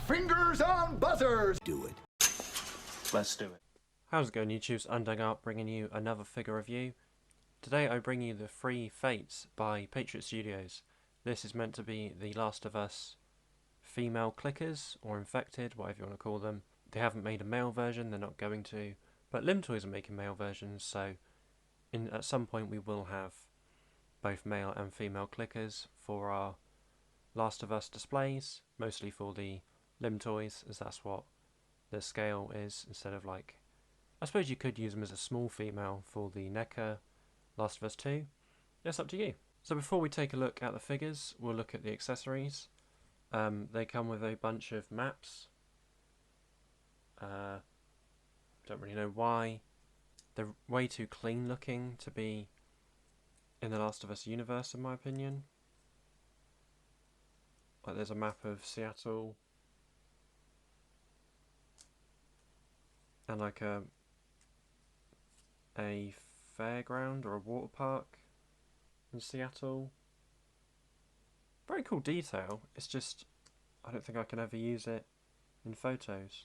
Fingers on buzzers! Do it. Let's do it. How's it going, YouTube's Undying Art, bringing you another figure review. Today I bring you the Three Fates by Patriot Studios. This is meant to be the Last of Us female clickers, or infected, whatever you want to call them. They haven't made a male version, they're not going to, but Limb Toys are making male versions, so at some point we will have both male and female clickers for our Last of Us displays, mostly for the Limb Toys, as that's what the scale is, instead of like, I suppose you could use them as a small female for the NECA Last of Us 2. It's up to you. So before we take a look at the figures, we'll look at the accessories. They come with a bunch of maps. Don't really know why. They're way too clean looking to be in the Last of Us universe, in my opinion. Like, there's a map of Seattle and like a fairground or a water park in Seattle. Very cool detail, it's just I don't think I can ever use it in photos.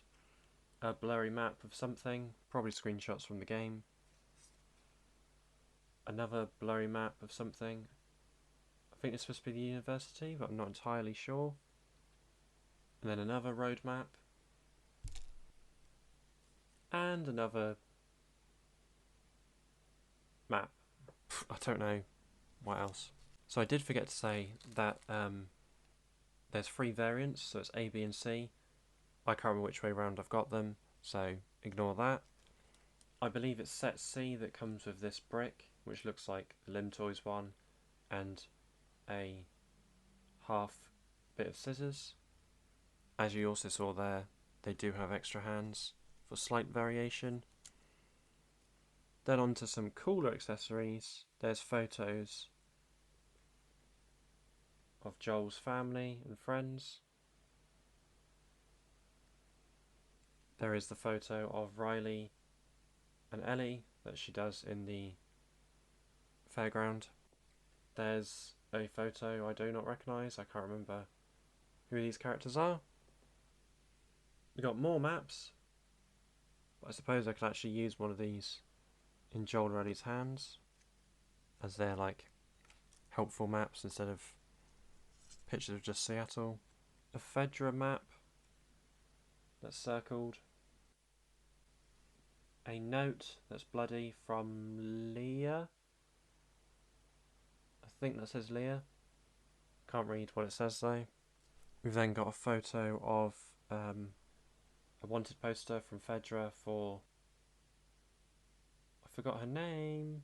A blurry map of something, probably screenshots from the game. Another blurry map of something. I think it's supposed to be the university, but I'm not entirely sure. And then another road map. And another map. I don't know what else. So I did forget to say that there's three variants, so it's A, B and C. I can't remember which way round I've got them, so ignore that. I believe it's set C that comes with this brick, which looks like the Limb Toys one, and a half bit of scissors. As you also saw there, they do have extra hands for slight variation. Then on to some cooler accessories. There's photos of Joel's family and friends. There is the photo of Riley and Ellie that she does in the fairground. There's a photo I do not recognise, I can't remember who these characters are. We got more maps, but I suppose I could actually use one of these in Joel and Ellie's hands, as they're like helpful maps instead of pictures of just Seattle. A Fedra map that's circled. A note that's bloody from Leah. I think that says Leah. Can't read what it says though. We've then got a photo of a wanted poster from Fedra for, I forgot her name,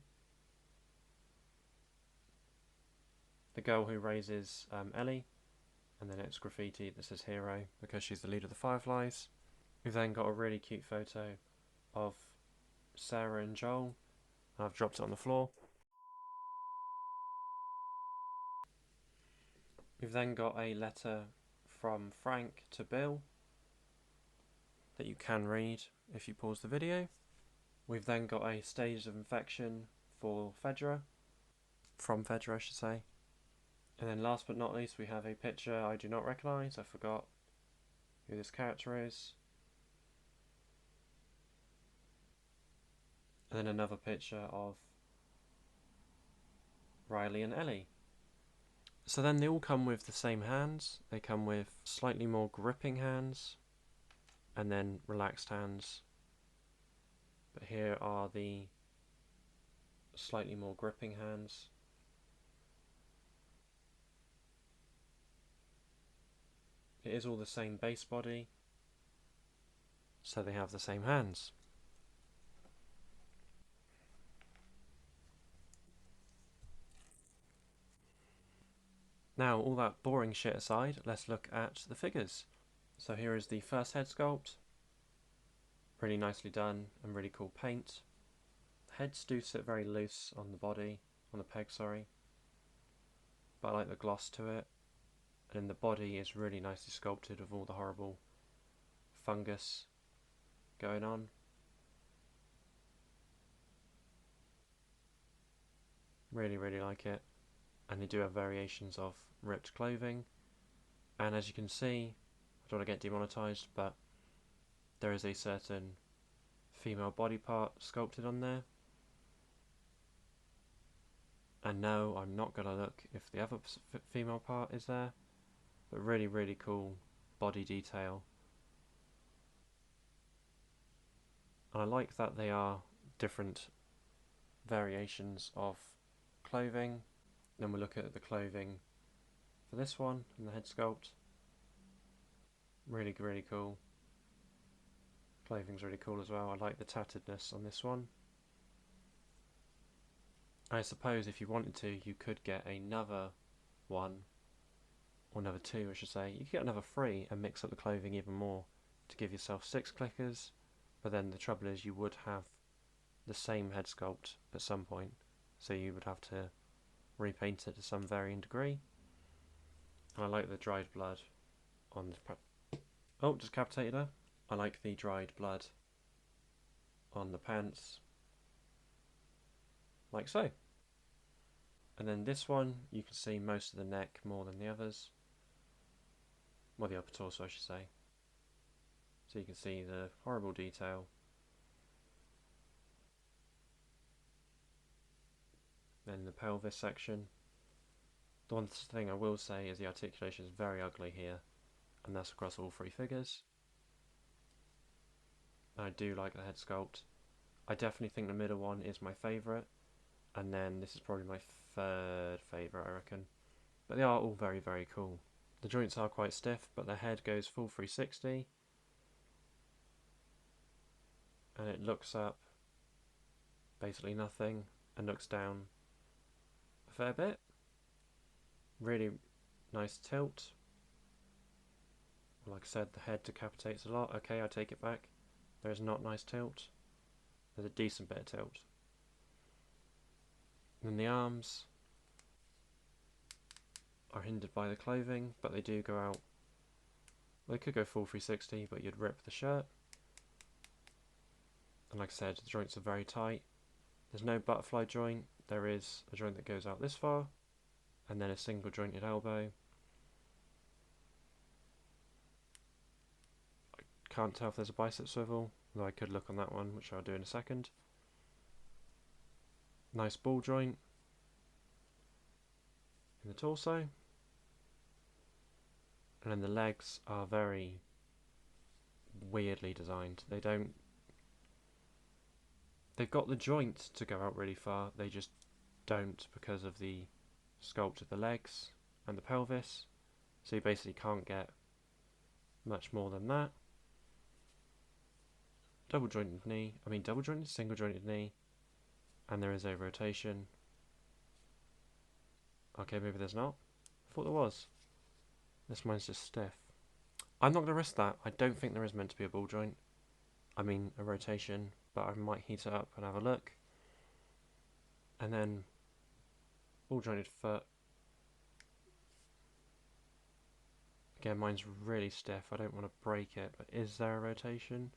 the girl who raises Ellie, and then it's graffiti that says hero because she's the leader of the Fireflies. We've then got a really cute photo of Sarah and Joel, and I've dropped it on the floor. We've then got a letter from Frank to Bill that you can read if you pause the video. We've then got a stage of infection for Fedra, from Fedra I should say. And then last but not least we have a picture I do not recognise, I forgot who this character is. And then another picture of Riley and Ellie. So then they all come with the same hands. They come with slightly more gripping hands and then relaxed hands. But here are the slightly more gripping hands. It is all the same base body, so they have the same hands. Now, all that boring shit aside, let's look at the figures. So here is the first head sculpt. Really nicely done and really cool paint. The heads do sit very loose on the body, on the peg, sorry. But I like the gloss to it. And then the body is really nicely sculpted with all the horrible fungus going on. Really, really like it. And they do have variations of ripped clothing. And as you can see, I don't want to get demonetized, but there is a certain female body part sculpted on there. And no, I'm not going to look if the other female part is there, but really, really cool body detail. And I like that they are different variations of clothing. Then we'll look at the clothing for this one and the head sculpt. Really, really cool. Clothing's really cool as well. I like the tatteredness on this one. I suppose if you wanted to, you could get another one, or another two I should say. You could get another 3 and mix up the clothing even more to give yourself 6 clickers, but then the trouble is you would have the same head sculpt at some point, so you would have to repaint it to some varying degree. And I like the dried blood on the oh, just decapitated her. I like the dried blood on the pants, like so. And then this one, you can see most of the neck more than the others. Well, the upper torso I should say. So you can see the horrible detail. Then the pelvis section. The one thing I will say is the articulation is very ugly here, and that's across all 3 figures. I do like the head sculpt. I definitely think the middle one is my favourite, and then this is probably my 3rd favourite I reckon. But they are all very, very cool. The joints are quite stiff, but the head goes full 360. And it looks up basically nothing and looks down a fair bit. Really nice tilt. Like I said, the head decapitates a lot. Okay, I take it back. There is not nice tilt. There's a decent bit of tilt. And then the arms are hindered by the clothing, but they do go out. Well, they could go full 360, but you'd rip the shirt. And like I said, the joints are very tight. There's no butterfly joint. There is a joint that goes out this far, and then a single jointed elbow. I can't tell if there's a bicep swivel, though I could look on that one, which I'll do in a second. Nice ball joint in the torso. And then the legs are very weirdly designed. They've got the joint to go out really far, they just don't because of the sculpt of the legs and the pelvis. So you basically can't get much more than that. Double jointed single jointed knee, and there is a rotation. Okay, maybe there's not. I thought there was. This mine's just stiff. I'm not going to risk that. I don't think there is meant to be a ball joint. I mean a rotation, but I might heat it up and have a look. And then ball jointed foot. Again, mine's really stiff. I don't want to break it, but is there a rotation?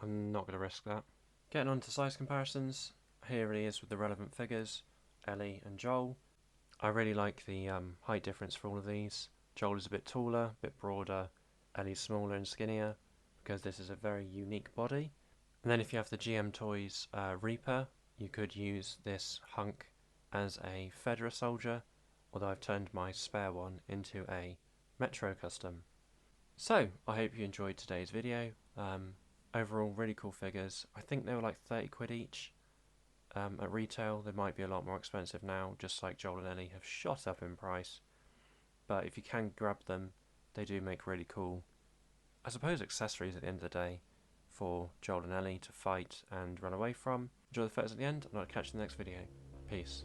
I'm not going to risk that. Getting on to size comparisons. Here it is with the relevant figures, Ellie and Joel. I really like the height difference for all of these. Joel is a bit taller, a bit broader. Ellie's smaller and skinnier, because this is a very unique body. And then if you have the GM Toys Reaper, you could use this hunk as a Fedra soldier, although I've turned my spare one into a Metro custom. So, I hope you enjoyed today's video. Overall, really cool figures. I think they were like 30 quid each. At retail, they might be a lot more expensive now, just like Joel and Ellie have shot up in price. But if you can grab them, they do make really cool, I suppose, accessories at the end of the day for Joel and Ellie to fight and run away from. Enjoy the photos at the end, and I'll catch you in the next video. Peace.